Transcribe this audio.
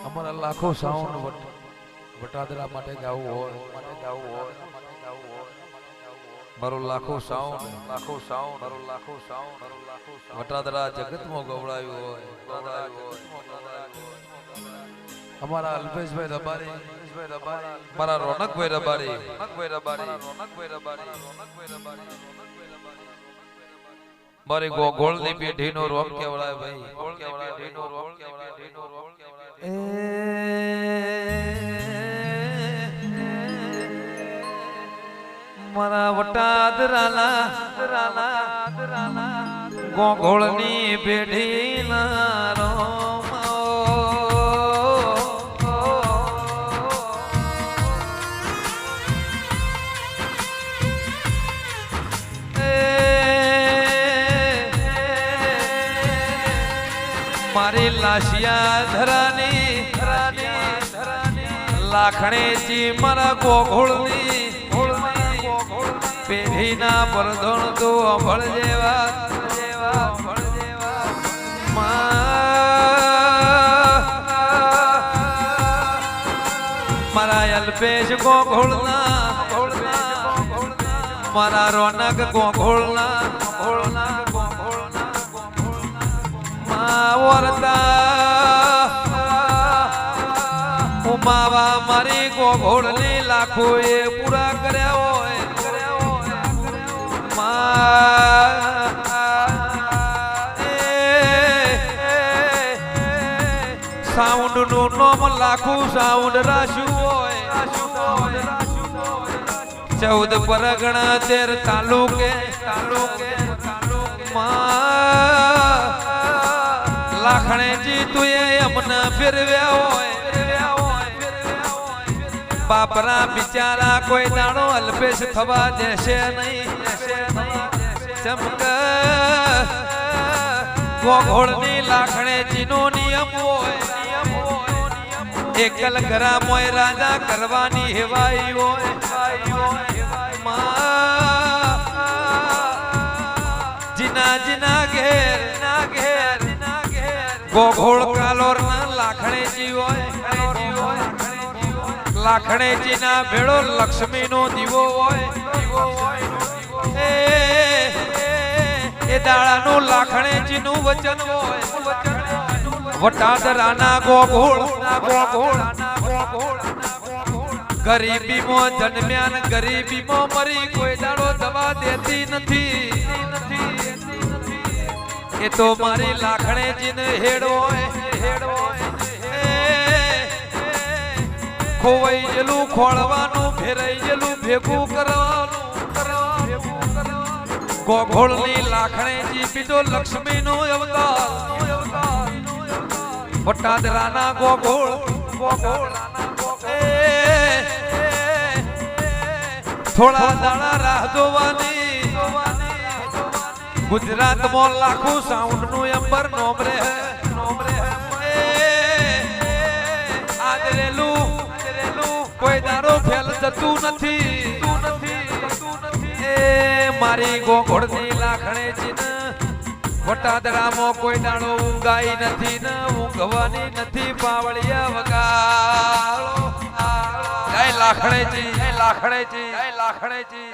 અમારા લાખો સાઉન્ડ વટાદરા માટે ગાવું હોય મારો લાખો સાઉન્ડ વટાદરા જગતમાં ગવડાવ્યું હોય અમારા અલ્પેશભાઈ રબારી મારા રોનકભાઈ રબારી મારી ગોળની પેઢીનો રોમ કેવડાય ભાઈ મારા વટાદરાના ગોળની પેઢીના રોમ મારી લાશિયા ધરાની લાખણેજી મારા ગોઘોળની પેઢીના પરધણ તો અભળ જેવા મારા અલ્પેશ ગોઘોળના મારા રોનક ગોઘોળના ઉમાવા મારી ગોઘોળની લાખો એ પૂરા કર્યા હોય સાઉન્ડ નું નામ લાખું સાઉન્ડ રાખ્યું હોય 14 પરગણા 13 તાલુકે લાખણેજી તું અમને ફેરવ્યા હોય બાપરા બિચારા કોઈ દાણો અલ્પેશ થવા દેશે નહીં ચમક ગોઘોળની લાખણેજી નો નિયમ હોય એકલ ઘરા મોય રાજા કરવાની હેવાઈ હોય જીના ઘેર ગોઘોળ કાલોર ના લાખણેજી હોય લાખણેજી ના ભેળો લક્ષ્મી નો દીવો હોય એ દાડા નું લાખણેજી નું વચન હોય વટાદરાના ગોઘોળ ગરીબીમાં જન્મ્યા ને ગરીબીમાં મરી કોઈ દાડો દવા દેતી નથી એ તો મારી લાખણેજી ને હેડ હોય ખોવાઈ ગયેલું ખોળવાનું ફેરાઈ ગયેલું ભેગું કરવાનું ગોઘોળની લાખણેજી બીજો લક્ષ્મી નો અવતાર વટાદરાના ગોઘોળ થોડા દાડા રાહ જોવાની ગુજરાતમાં લાખો સાઉન્ડ નું અંબર નોમરે આદરેલું કોઈ દાડો ફેલ જતું નથી એ મારી ગોઘોળની લાખણેજી ને વટાદરામાં કોઈ દાડો ઊંઘાઈ નથી ને ઊંઘવાની નથી પાવળિયા વગાડો જય લાખણેજી